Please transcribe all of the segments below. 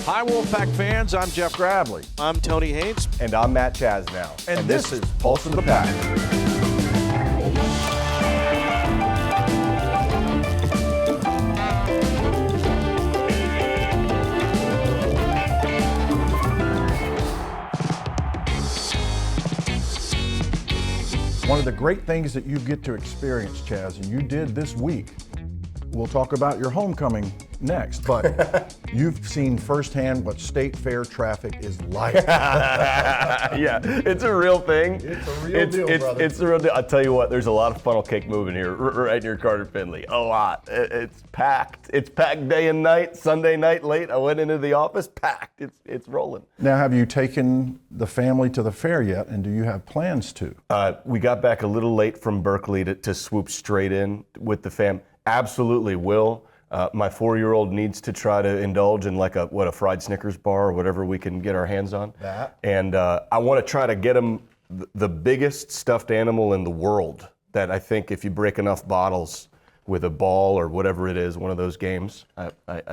Hi, Wolfpack fans. I'm Jeff Gravley. I'm Tony Haynes. And I'm Matt Chasnow. And this is Pulse of the Pack. One of the great things that you get to experience, Chaz, and you did this week, we'll talk about your homecoming next, but you've seen firsthand what state fair traffic is like. Yeah, it's a real thing. It's a real deal, brother. It's a real deal. I'll tell you what, there's a lot of funnel cake moving here, right near Carter Finley. A lot. It's packed. It's packed day and night, Sunday night late. I went into the office, packed. It's rolling. Now, have you taken the family to the fair yet, and do you have plans to? We got back a little late from Berkeley to swoop straight in with the fam. Absolutely will. My 4-year-old needs to try to indulge in like a fried Snickers bar or whatever we can get our hands on. That. And I want to try to get him the biggest stuffed animal in the world that I think if you break enough bottles with a ball or whatever it is, one of those games,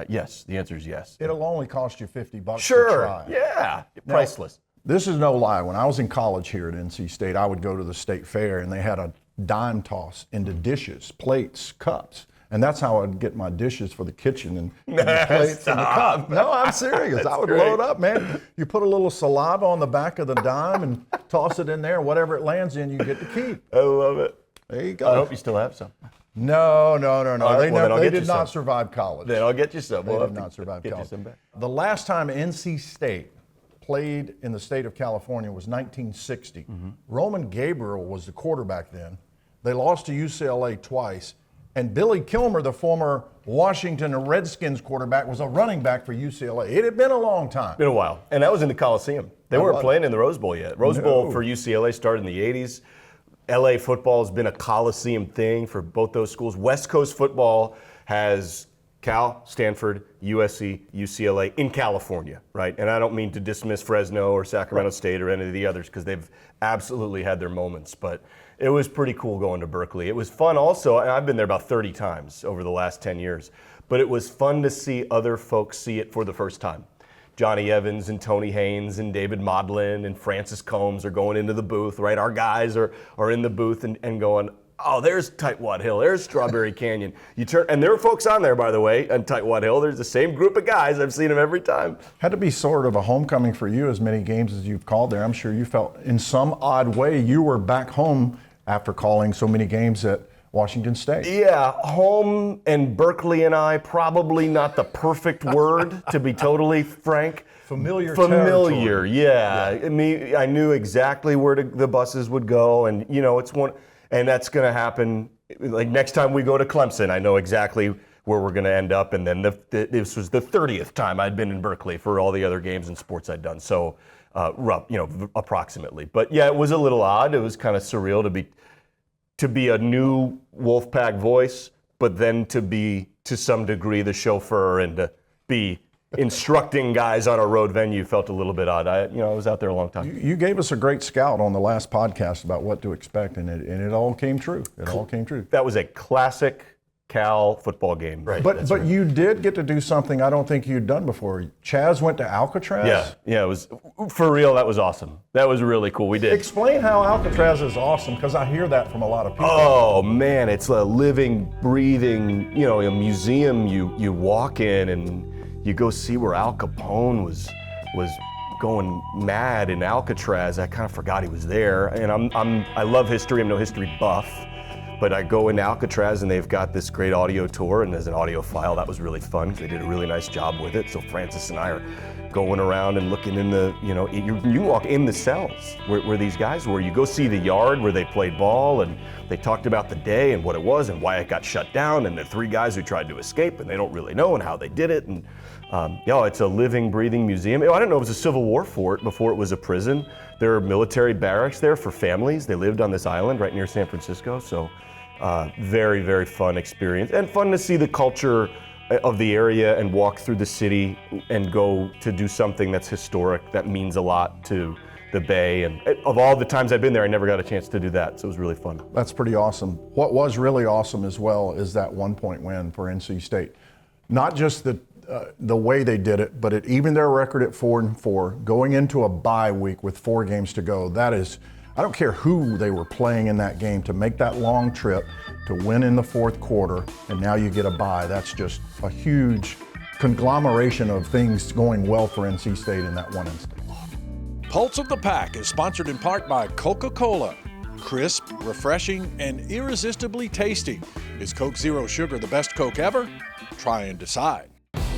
yes, the answer is yes. It'll only cost you $50 Sure, to try. Yeah, priceless. This is no lie. When I was in college here at NC State, I would go to the state fair and they had a dime toss into dishes, plates, cups. And that's how I'd get my dishes for the kitchen and the plates and the cup. No, I'm serious. I would load up, man. You put a little saliva on the back of the dime and toss it in there. Whatever it lands in, you get to keep. I love it. There you go. I hope you still have some. No. Right, They did not survive college. Then I'll get you some. They did not survive college. The last time NC State played in the state of California was 1960. Mm-hmm. Roman Gabriel was the quarterback then. They lost to UCLA twice. And Billy Kilmer, the former Washington Redskins quarterback, was a running back for UCLA. It had been a long time. Been a while. And that was in the Coliseum. They weren't playing in the Rose Bowl yet. Rose Bowl for UCLA started in the 80s. LA football has been a Coliseum thing for both those schools. West Coast football has Cal, Stanford, USC, UCLA in California, right? And I don't mean to dismiss Fresno or Sacramento State or any of the others because they've absolutely had their moments. But it was pretty cool going to Berkeley. It was fun also. I've been there about 30 times over the last 10 years. But it was fun to see other folks see it for the first time. Johnny Evans and Tony Haynes and David Modlin and Francis Combs are going into the booth, right? Our guys are in the booth and going, oh, there's Tightwad Hill, there's Strawberry Canyon. And there are folks on there, by the way, on Tightwad Hill. There's the same group of guys. I've seen them every time. Had to be sort of a homecoming for you, as many games as you've called there. I'm sure you felt in some odd way you were back home after calling so many games at Washington State. Yeah, home and Berkeley and I, probably not the perfect word, to be totally frank. Familiar territory. Yeah. I knew exactly where the buses would go, and it's one, and that's going to happen. Like next time we go to Clemson, I know exactly where we're going to end up, and then this was the 30th time I'd been in Berkeley for all the other games and sports I'd done. So, approximately. But yeah, it was a little odd. It was kind of surreal to be a new Wolfpack voice, but then to be, to some degree, the chauffeur and to be instructing guys on a road venue felt a little bit odd. I was out there a long time. You gave us a great scout on the last podcast about what to expect, and it all came true. All came true. That was a classic Cal football game. Right. But you did get to do something I don't think you'd done before. Chaz went to Alcatraz? Yeah, it was, for real, that was awesome. That was really cool. We did. Explain how Alcatraz is awesome, because I hear that from a lot of people. Oh, man, it's a living, breathing, a museum you walk in and you go see where Al Capone was going mad in Alcatraz. I kind of forgot he was there. And I love history. I'm no history buff. But I go into Alcatraz and they've got this great audio tour, and there's an audio file. That was really fun. They did a really nice job with it. So Francis and I are going around and looking in the, you walk in the cells where these guys were. You go see the yard where they played ball, and they talked about the day and what it was and why it got shut down, and the 3 guys who tried to escape and they don't really know and how they did it. And it's a living, breathing museum. I didn't know it was a Civil War fort before it was a prison. There are military barracks there for families. They lived on this island right near San Francisco. So very, very fun experience, and fun to see the culture of the area and walk through the city and go to do something that's historic, that means a lot to the Bay. And of all the times I've been there, I never got a chance to do that, so it was really fun. That's pretty awesome. What was really awesome as well is that 1-point win for NC State. Not just the the way they did it, but it evened their record at 4-4, going into a bye week with 4 games to go. That is, I don't care who they were playing in that game, to make that long trip, to win in the fourth quarter, and now you get a bye. That's just a huge conglomeration of things going well for NC State in that one instance. Pulse of the Pack is sponsored in part by Coca-Cola. Crisp, refreshing, and irresistibly tasty. Is Coke Zero Sugar the best Coke ever? Try and decide.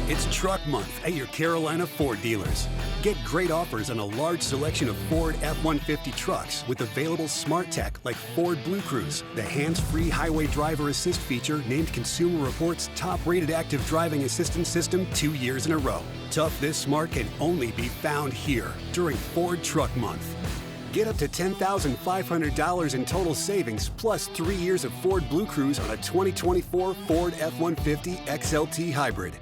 It's Truck Month at your Carolina Ford dealers. Get great offers on a large selection of Ford F-150 trucks with available smart tech like Ford Blue Cruise, the hands-free highway driver assist feature named Consumer Reports' top-rated active driving assistance system 2 years in a row. Tough this smart can only be found here during Ford Truck Month. Get up to $10,500 in total savings plus 3 years of Ford Blue Cruise on a 2024 Ford F-150 XLT Hybrid.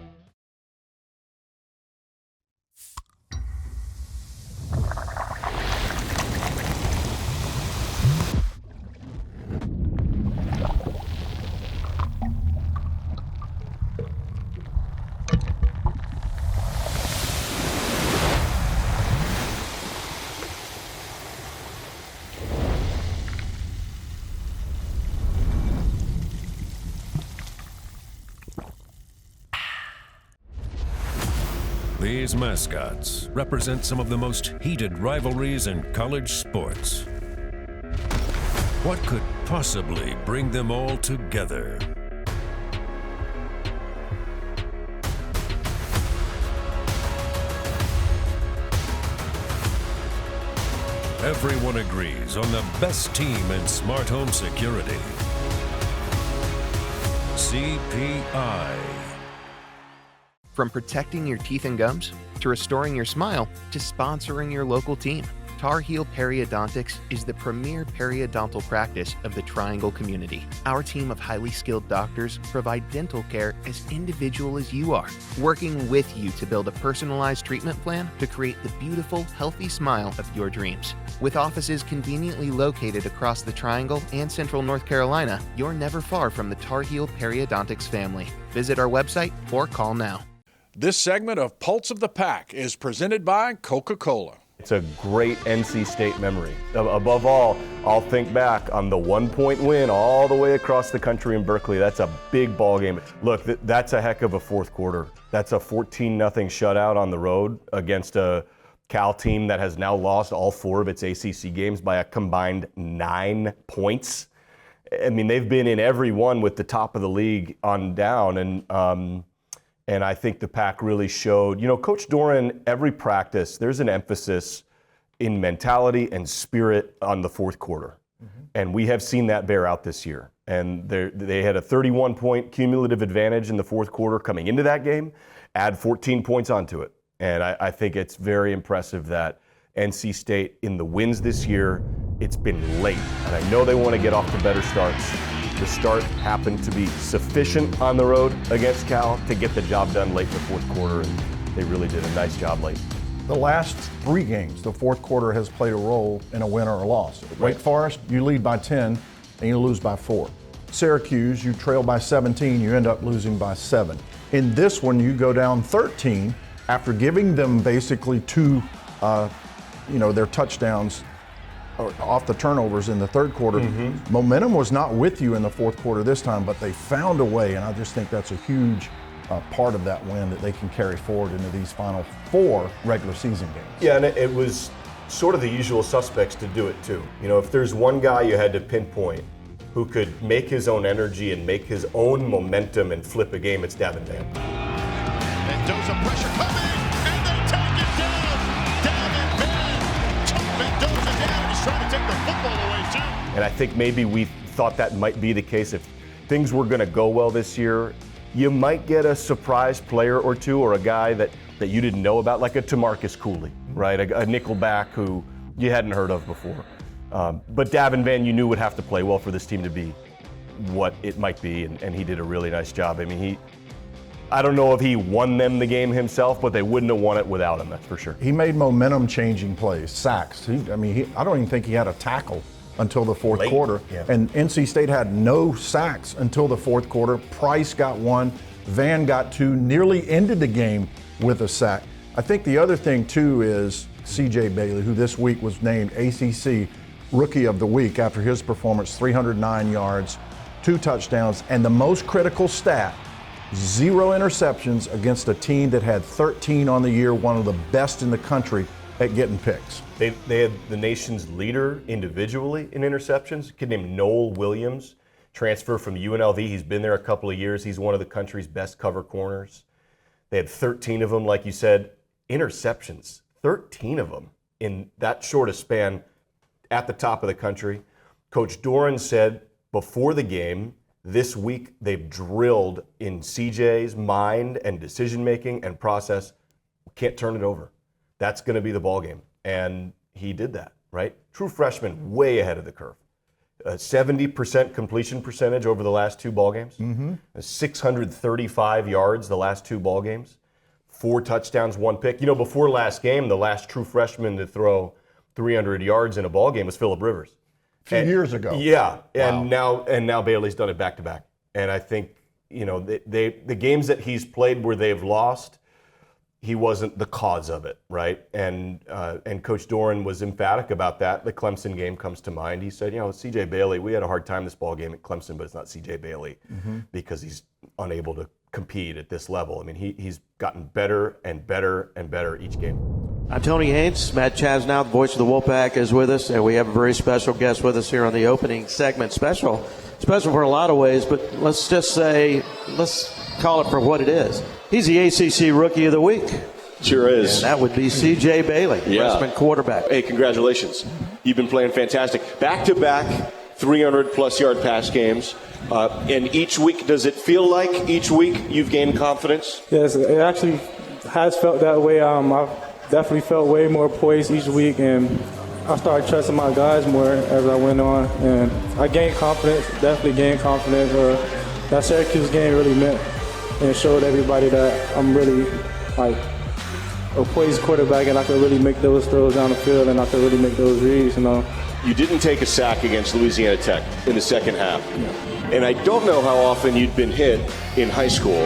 These mascots represent some of the most heated rivalries in college sports. What could possibly bring them all together? Everyone agrees on the best team in smart home security. CPI. From protecting your teeth and gums, to restoring your smile, to sponsoring your local team, Tar Heel Periodontics is the premier periodontal practice of the Triangle community. Our team of highly skilled doctors provide dental care as individual as you are, working with you to build a personalized treatment plan to create the beautiful, healthy smile of your dreams. With offices conveniently located across the Triangle and Central North Carolina, you're never far from the Tar Heel Periodontics family. Visit our website or call now. This segment of Pulse of the Pack is presented by Coca-Cola. It's a great NC State memory. Above all, I'll think back on the 1-point win all the way across the country in Berkeley. That's a big ball game. Look, that's a heck of a fourth quarter. That's a 14-0 shutout on the road against a Cal team that has now lost all 4 of its ACC games by a combined 9 points. I mean, they've been in every one with the top of the league on down, and I think the Pack really showed, Coach Doran, every practice, there's an emphasis in mentality and spirit on the fourth quarter. Mm-hmm. And we have seen that bear out this year. And they had a 31-point cumulative advantage in the fourth quarter coming into that game, add 14 points onto it. And I think it's very impressive that NC State, in the wins this year, it's been late. And I know they want to get off to better starts. The start happened to be sufficient on the road against Cal to get the job done late in the fourth quarter, and they really did a nice job late. The last 3 games, the fourth quarter has played a role in a win or a loss. Right. Wake Forest, you lead by 10 and you lose by 4. Syracuse, you trail by 17, you end up losing by 7. In this one, you go down 13 after giving them basically 2, their touchdowns off the turnovers in the third quarter. Mm-hmm. Momentum was not with you in the fourth quarter this time, but they found a way, and I just think that's a huge part of that win that they can carry forward into these final 4 regular season games. Yeah, and it was sort of the usual suspects to do it too. If there's one guy you had to pinpoint who could make his own energy and make his own momentum and flip a game, it's Davin Van. Mendoza pressure coming, and they take it down. Davin Van took Mendoza down. He's trying to take the football away too. And I think maybe we thought that might be the case. If things were going to go well this year, you might get a surprise player or two, or a guy that you didn't know about, like a Tamarcus Cooley, right? A nickelback who you hadn't heard of before. But Davin Van, you knew would have to play well for this team to be what it might be, and he did a really nice job. I mean, I don't know if he won them the game himself, but they wouldn't have won it without him, that's for sure. He made momentum-changing plays, sacks. I don't even think he had a tackle until the fourth quarter. Yeah. And NC State had no sacks until the fourth quarter. Price got one. Van got two, nearly ended the game with a sack. I think the other thing, too, is C.J. Bailey, who this week was named ACC Rookie of the Week after his performance, 309 yards, 2 touchdowns, and the most critical stat, 0 interceptions against a team that had 13 on the year, one of the best in the country at getting picks. They had the nation's leader individually in interceptions, a kid named Noel Williams, transfer from UNLV. He's been there a couple of years. He's one of the country's best cover corners. They had 13 of them, like you said. Interceptions, 13 of them in that short a span at the top of the country. Coach Doran said before the game, this week they've drilled in CJ's mind and decision-making and process. We can't turn it over. That's going to be the ball game. And he did that, right? True freshman, way ahead of the curve. 70% completion percentage over the last 2 ball games. 635 yards the last 2 ball games. 4 touchdowns, 1 pick. You know, before last game, the last true freshman to throw 300 yards in a ball game was Phillip Rivers. A few years ago. Yeah, Wow. and now Bailey's done it back to back. And I think, you know, the games that he's played where they've lost, he wasn't the cause of it, right? And Coach Doran was emphatic about that. The Clemson game comes to mind. He said, you know, C.J. Bailey, we had a hard time this ball game at Clemson, but it's not C.J. Bailey because he's unable to compete at this level. I mean, he's gotten better and better and better each game. I'm Tony Haynes. Matt Chasnow, the voice of the Wolfpack, is with us, and we have a very special guest with us here on the opening segment. Special for a lot of ways, but let's just say, let's call it for what it is. He's the ACC Rookie of the Week. Sure is. And that would be C.J. Bailey, freshman quarterback. Hey, congratulations. You've been playing fantastic. Back-to-back 300-plus yard pass games. And each week, does it feel like each week you've gained confidence? Yes, it actually has felt that way. I've definitely felt way more poised each week, and I started trusting my guys more as I went on. And I gained confidence, definitely gained confidence. That Syracuse game really meant and showed everybody that I'm really like a poised quarterback, and I could really make those throws down the field, and I could really make those reads, you know. You didn't take a sack against Louisiana Tech in the second half. And I don't know how often you'd been hit in high school,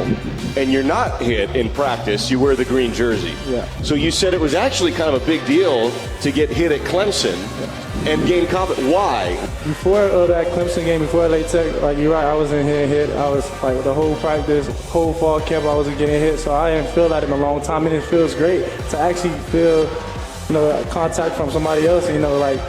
and you're not hit in practice. You wear the green jersey. Yeah. So you said it was actually kind of a big deal to get hit at Clemson and gain confidence. Why? Before that Clemson game, before Lake Tech, like you're right, I wasn't getting hit. I was like the whole practice, whole fall camp, I wasn't getting hit. So I didn't feel that in a long time, and it feels great to actually feel, you know, contact from somebody else, you know, like.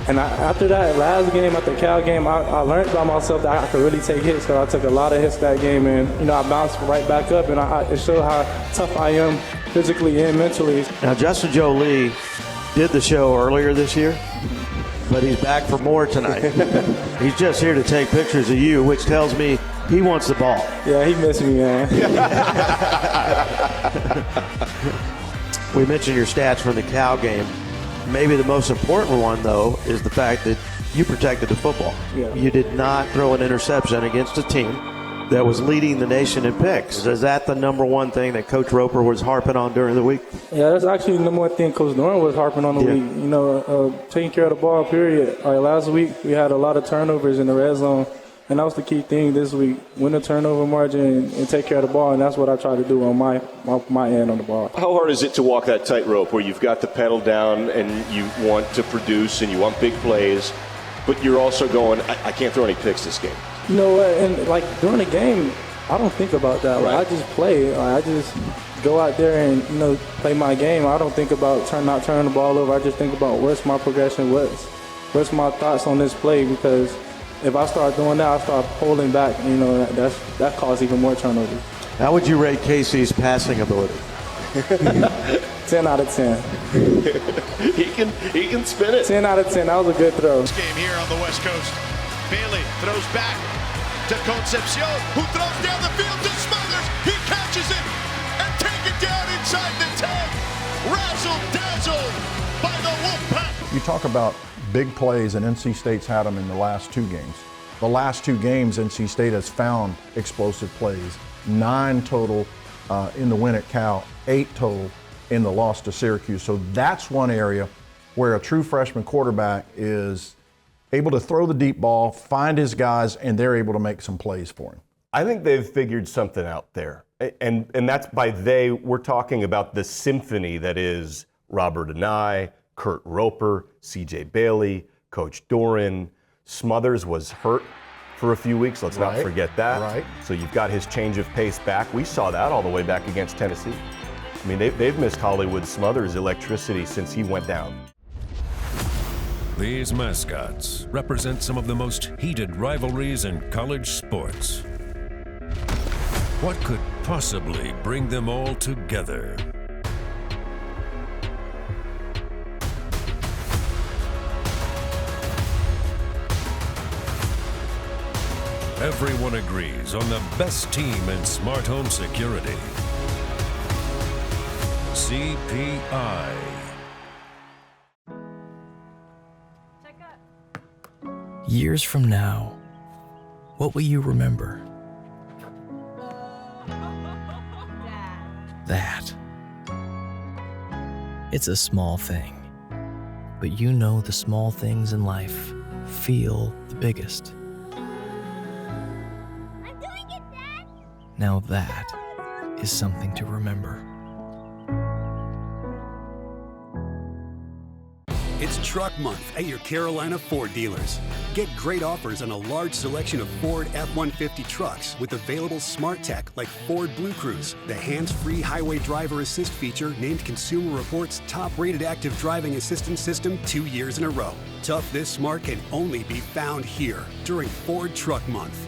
And after that last game, after the Cal game, I learned by myself that I could really take hits. So I took a lot of hits that game, and you know I bounced right back up, and it showed how tough I am physically and mentally. Now, Justin Jolie did the show earlier this year, but he's back for more tonight. He's just here to take pictures of you, which tells me he wants the ball. Yeah, he missed me, man. We mentioned your stats from the Cal game. Maybe the most important one, though, is the fact that you protected the football. Yeah. You did not throw an interception against a team that was leading the nation in picks. Is that the number one thing that Coach Roper was harping on during the week? Yeah, that's actually the number one thing Coach Doran was harping on the week. You know, taking care of the ball, period. Last week, we had a lot of turnovers in the red zone, and that was the key thing this week. Win the turnover margin and take care of the ball, and that's what I try to do on my end on the ball. How hard is it to walk that tightrope where you've got the pedal down and you want to produce and you want big plays, but you're also going, I can't throw any picks this game? You know what, and like during the game, I don't think about that. Right. I just play. I just go out there and, you know, play my game. I don't think about not turning the ball over. I just think about what's my progression, what's my thoughts on this play, because if I start doing that, I start pulling back. You know, that causes even more turnovers. How would you rate Casey's passing ability? 10 out of 10. He can spin it. 10 out of 10. That was a good throw. This game here on the West Coast. Bailey throws back to Concepcion, who throws down the field to Smothers. He catches it and take it down inside the 10. Razzle-dazzle by the Wolfpack. You talk about big plays, and NC State's had them in the last 2 games. The last 2 games, NC State has found explosive plays. 9 total in the win at Cal, 8 total in the loss to Syracuse. So that's one area where a true freshman quarterback is able to throw the deep ball, find his guys, and they're able to make some plays for him. I think they've figured something out there. And that's by they, we're talking about the symphony that is Robert Anai, Kurt Roper, CJ Bailey, Coach Doran. Smothers was hurt for a few weeks. Let's not forget that. Right. So you've got his change of pace back. We saw that all the way back against Tennessee. I mean, they've missed Hollywood Smothers' electricity since he went down. These mascots represent some of the most heated rivalries in college sports. What could possibly bring them all together? Everyone agrees on the best team in smart home security. CPI. Years from now, what will you remember? That. It's a small thing, but you know the small things in life feel the biggest. I'm doing it, Dad! Now that is something to remember. It's Truck Month at your Carolina Ford dealers. Get great offers on a large selection of Ford F-150 trucks with available smart tech like Ford Blue Cruise, the hands-free highway driver assist feature named Consumer Reports' top-rated active driving assistance system 2 years in a row. Tough this smart can only be found here during Ford Truck Month.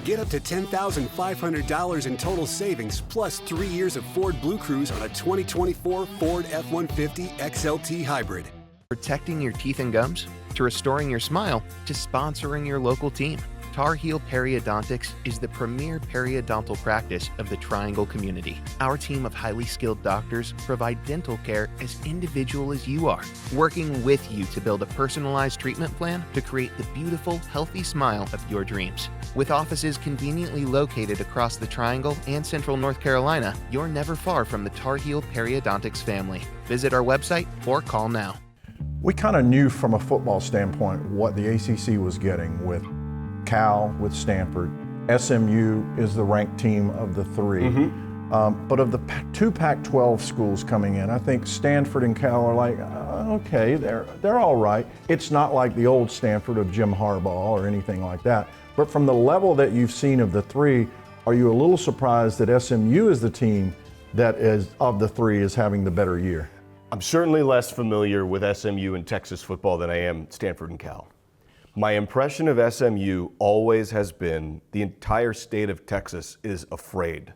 Get up to $10,500 in total savings plus 3 years of Ford Blue Cruise on a 2024 Ford F-150 XLT Hybrid. Protecting your teeth and gums, to restoring your smile, to sponsoring your local team. Tar Heel Periodontics is the premier periodontal practice of the Triangle community. Our team of highly skilled doctors provide dental care as individual as you are, working with you to build a personalized treatment plan to create the beautiful, healthy smile of your dreams. With offices conveniently located across the Triangle and Central North Carolina, you're never far from the Tar Heel Periodontics family. Visit our website or call now. We kind of knew from a football standpoint what the ACC was getting with Cal, with Stanford. SMU is the ranked team of the three. But of the two Pac-12 schools coming in, I think Stanford and Cal are like, okay, they're all right. It's not like the old Stanford of Jim Harbaugh or anything like that. But from the level that you've seen of the three, are you a little surprised that SMU is the team that is, of the three, is having the better year? I'm certainly less familiar with SMU and Texas football than I am Stanford and Cal. My impression of SMU always has been the entire state of Texas is afraid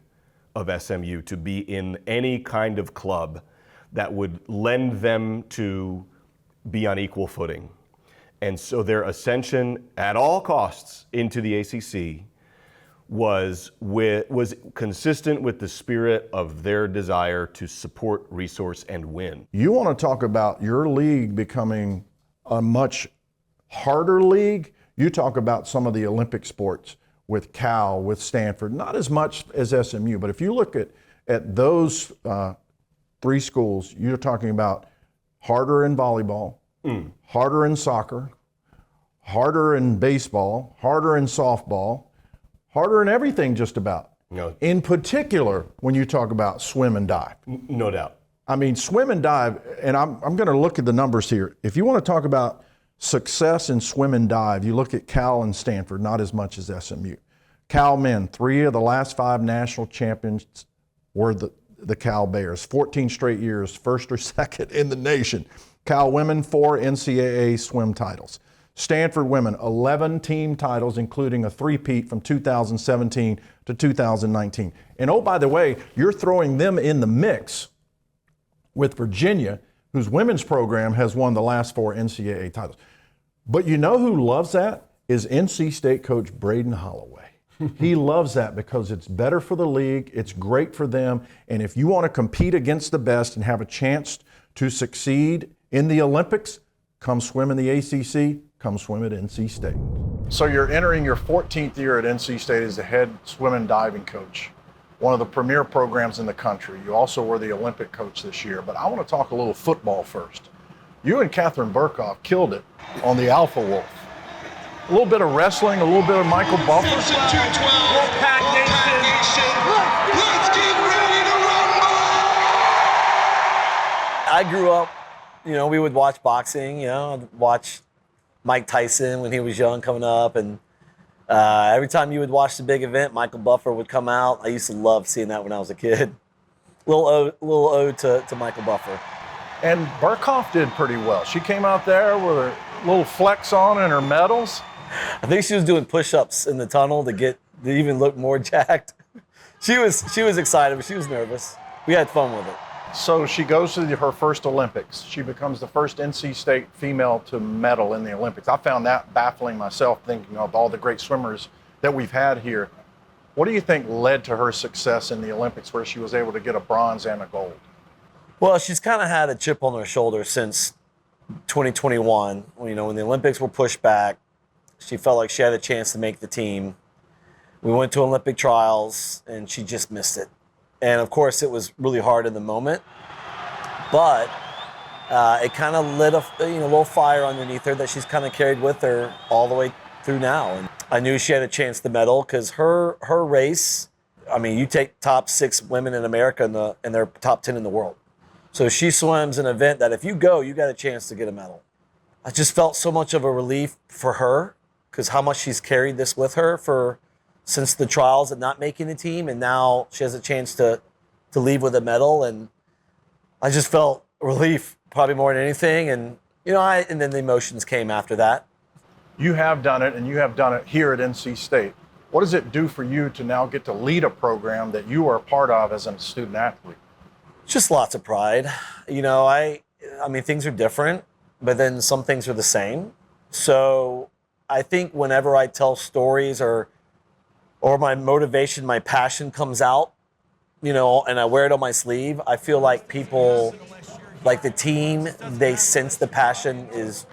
of SMU to be in any kind of club that would lend them to be on equal footing. And so their ascension at all costs into the ACC was consistent with the spirit of their desire to support, resource, and win. You want to talk about your league becoming a much harder league? You talk about some of the Olympic sports with Cal, with Stanford, not as much as SMU, but if you look at those three schools, you're talking about harder in volleyball, harder in soccer, harder in baseball, harder in softball, harder in everything just about. No. In particular, when you talk about swim and dive. No doubt. I mean, swim and dive, and I'm going to look at the numbers here. If you want to talk about success in swim and dive, you look at Cal and Stanford, not as much as SMU. Cal men, 3 of the last 5 national champions were the Cal Bears. 14 straight years, first or second in the nation. Cal women, 4 NCAA swim titles. Stanford women, 11 team titles, including a three-peat from 2017 to 2019. And oh, by the way, you're throwing them in the mix with Virginia, whose women's program has won the last 4 NCAA titles. But you know who loves that? Is NC State coach Braden Holloway. He loves that because it's better for the league, it's great for them, and if you want to compete against the best and have a chance to succeed in the Olympics, come swim in the ACC, come swim at NC State. So you're entering your 14th year at NC State as the head swim and diving coach, one of the premier programs in the country. You also were the Olympic coach this year, but I want to talk a little football first. You and Catherine Burkhoff killed it on the Alpha Wolf. A little bit of wrestling, a little bit of Michael Buffer. Wolfpack Nation. Let's get ready to rumble! I grew up, we would watch boxing, I'd watch Mike Tyson when he was young coming up, and every time you would watch the big event, Michael Buffer would come out. I used to love seeing that when I was a kid. Little ode to Michael Buffer. And Burkhoff did pretty well. She came out there with her little flex on and her medals. I think she was doing push-ups in the tunnel to even look more jacked. She was excited, but she was nervous. We had fun with it. So she goes to her first Olympics. She becomes the first NC State female to medal in the Olympics. I found that baffling myself, thinking of all the great swimmers that we've had here. What do you think led to her success in the Olympics, where she was able to get a bronze and a gold? Well, she's kind of had a chip on her shoulder since 2021. When the Olympics were pushed back, she felt like she had a chance to make the team. We went to Olympic trials, and she just missed it. And, of course, it was really hard in the moment. But it kind of lit a little fire underneath her that she's kind of carried with her all the way through now. And I knew she had a chance to medal because her race, you take top 6 women in America and they're top 10 in the world. So she swims an event that if you go, you got a chance to get a medal. I just felt so much of a relief for her because how much she's carried this with her since the trials and not making the team, and now she has a chance to leave with a medal, and I just felt relief probably more than anything, and and then the emotions came after that. You have done it, and you have done it here at NC State. What does it do for you to now get to lead a program that you are a part of as a student athlete? Just lots of pride. Things are different, but then some things are the same. So I think whenever I tell stories or my motivation, my passion comes out, and I wear it on my sleeve, I feel like people, like the team, they sense the passion is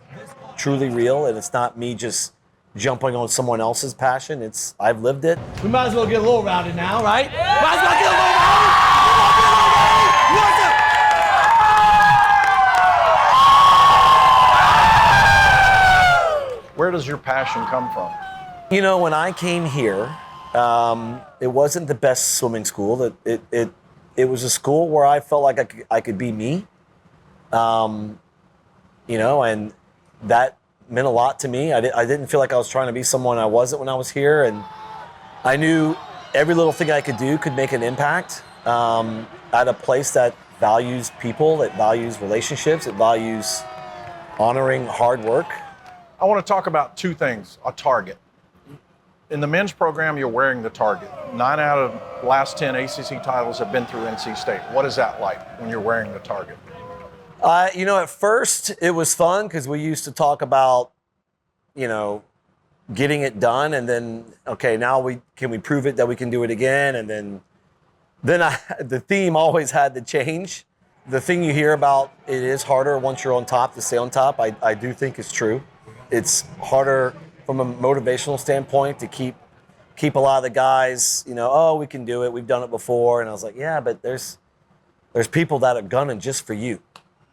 truly real, and it's not me just jumping on someone else's passion. I've lived it. We might as well get a little rowdy now, right? Might as well get a little rowdy! Where does your passion come from? When I came here, it wasn't the best swimming school. It was a school where I felt like I could be me. And that meant a lot to me. I didn't feel like I was trying to be someone I wasn't when I was here, and I knew every little thing I could do could make an impact at a place that values people, that values relationships, that values honoring hard work. I want to talk about 2 things. A target. In the men's program, you're wearing the target. 9 out of the last 10 ACC titles have been through NC State. What is that like when you're wearing the target? At first it was fun because we used to talk about, getting it done, and then, okay, now can we prove it that we can do it again? And then the theme always had to change. The thing you hear about, it is harder once you're on top to stay on top. I do think it's true. It's harder from a motivational standpoint to keep a lot of the guys, we can do it. We've done it before. And I was like, yeah, but there's people that are gunning just for you.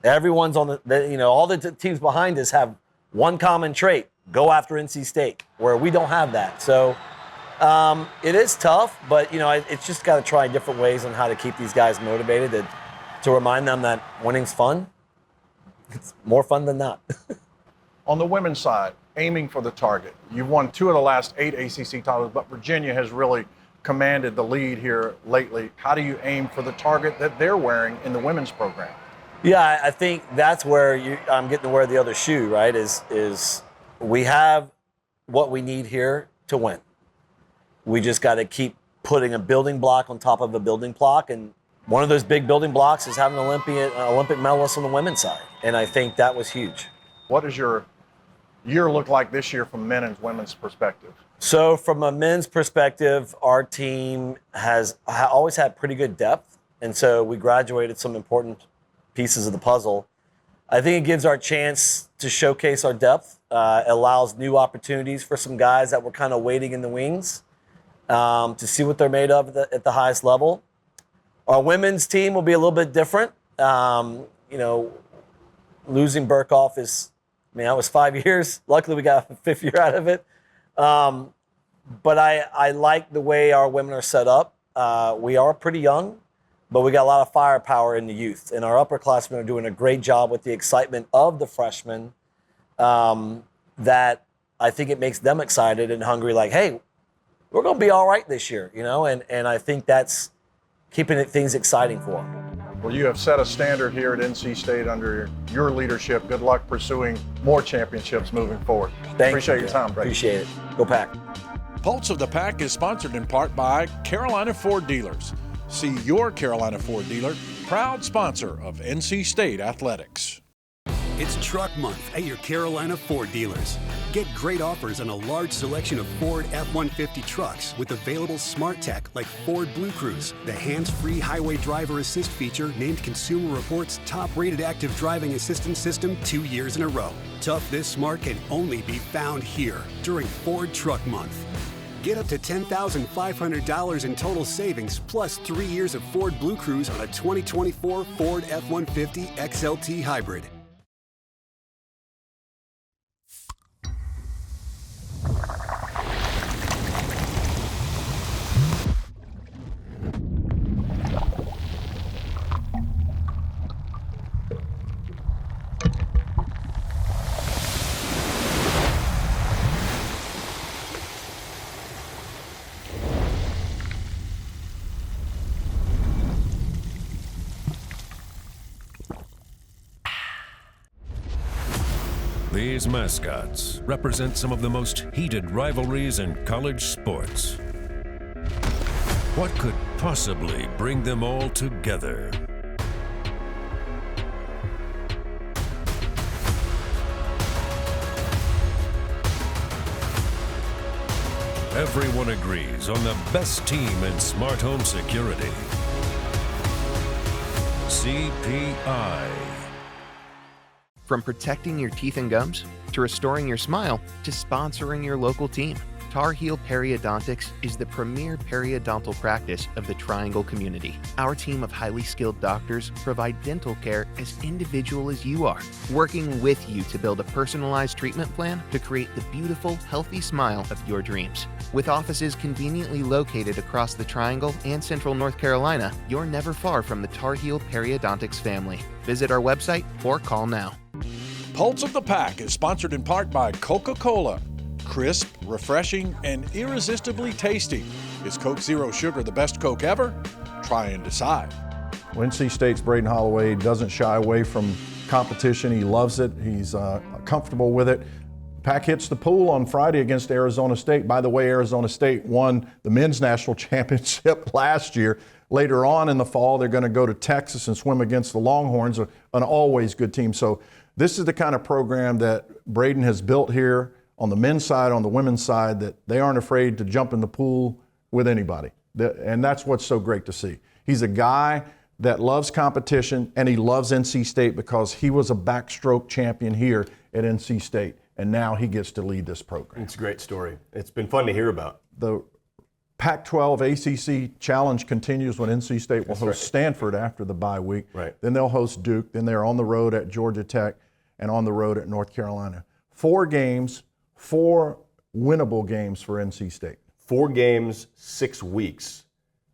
Everyone's on all the teams behind us have one common trait: go after NC State, where we don't have that. So it is tough, but it's just got to try different ways on how to keep these guys motivated to remind them that winning's fun. It's more fun than not. On the women's side, aiming for the target. You've won 2 of the last 8 ACC titles, but Virginia has really commanded the lead here lately. How do you aim for the target that they're wearing in the women's program? Yeah, I think that's where I'm getting to wear the other shoe, right, is we have what we need here to win. We just got to keep putting a building block on top of a building block, and one of those big building blocks is having an Olympic medalist on the women's side, and I think that was huge. What does your year look like this year from men and women's perspective? So from a men's perspective, our team has always had pretty good depth, and so we graduated some important pieces of the puzzle. I think it gives our chance to showcase our depth. It allows new opportunities for some guys that were kind of waiting in the wings to see what they're made of at the highest level. Our women's team will be a little bit different. Losing Burkhoff is I mean, that was 5 years. Luckily, we got a fifth year out of it. But I like the way our women are set up. We are pretty young, but we got a lot of firepower in the youth. And our upperclassmen are doing a great job with the excitement of the freshmen that I think it makes them excited and hungry, like, hey, we're going to be all right this year, you know? And I think that's keeping things exciting for them. Well, you have set a standard here at NC State under your leadership. Good luck pursuing more championships moving forward. Appreciate your time, Braden. Appreciate it. Go Pack. Pulse of the Pack is sponsored in part by Carolina Ford Dealers. See your Carolina Ford dealer, proud sponsor of NC State Athletics. It's Truck Month at your Carolina Ford dealers. Get great offers on a large selection of Ford F-150 trucks with available smart tech like Ford Blue Cruise, the hands-free highway driver assist feature named Consumer Reports' top-rated active driving assistance system 2 years in a row. Tough this smart can only be found here during Ford Truck Month. Get up to $10,500 in total savings plus 3 years of Ford Blue Cruise on a 2024 Ford F-150 XLT Hybrid. These mascots represent some of the most heated rivalries in college sports. What could possibly bring them all together? Everyone agrees on the best team in smart home security. CPI. From protecting your teeth and gums, to restoring your smile, to sponsoring your local team, Tar Heel Periodontics is the premier periodontal practice of the Triangle community. Our team of highly skilled doctors provide dental care as individual as you are, working with you to build a personalized treatment plan to create the beautiful, healthy smile of your dreams. With offices conveniently located across the Triangle and Central North Carolina, you're never far from the Tar Heel Periodontics family. Visit our website or call now. Pulse of the Pack is sponsored in part by Coca-Cola. Crisp, refreshing, and irresistibly tasty. Is Coke Zero Sugar the best Coke ever? Try and decide. Well, NC State's Braden Holloway doesn't shy away from competition. He loves it. He's comfortable with it. Pack hits the pool on Friday against Arizona State. By the way, Arizona State won the men's national championship last year. Later on in the fall, they're going to go to Texas and swim against the Longhorns, an always good team. So this is the kind of program that Braden has built here on the men's side, on the women's side, that they aren't afraid to jump in the pool with anybody. And that's what's so great to see. He's a guy that loves competition, and he loves NC State because he was a backstroke champion here at NC State, and now he gets to lead this program. It's a great story. It's been fun to hear about. The Pac-12 ACC Challenge continues when NC State will host Stanford after the bye week. Right. Then they'll host Duke. Then they're on the road at Georgia Tech and on the road at North Carolina. 4 games, 4 winnable games for NC State. 4 games, 6 weeks.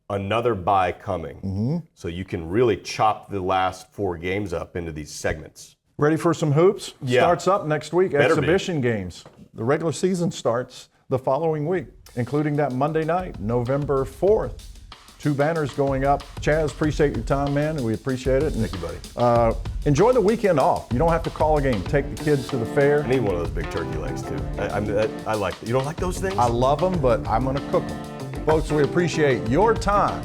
Another bye coming. Mm-hmm. So you can really chop the last 4 games up into these segments. Ready for some hoops? Yeah. Starts up next week. Better Exhibition games. The regular season starts the following week, including that Monday night, November 4th. 2 banners going up. Chaz, appreciate your time, man. We appreciate it. Thank you, buddy. Enjoy the weekend off. You don't have to call a game. Take the kids to the fair. I need one of those big turkey legs, too. I like it. You don't like those things? I love them, but I'm going to cook them. Folks, we appreciate your time.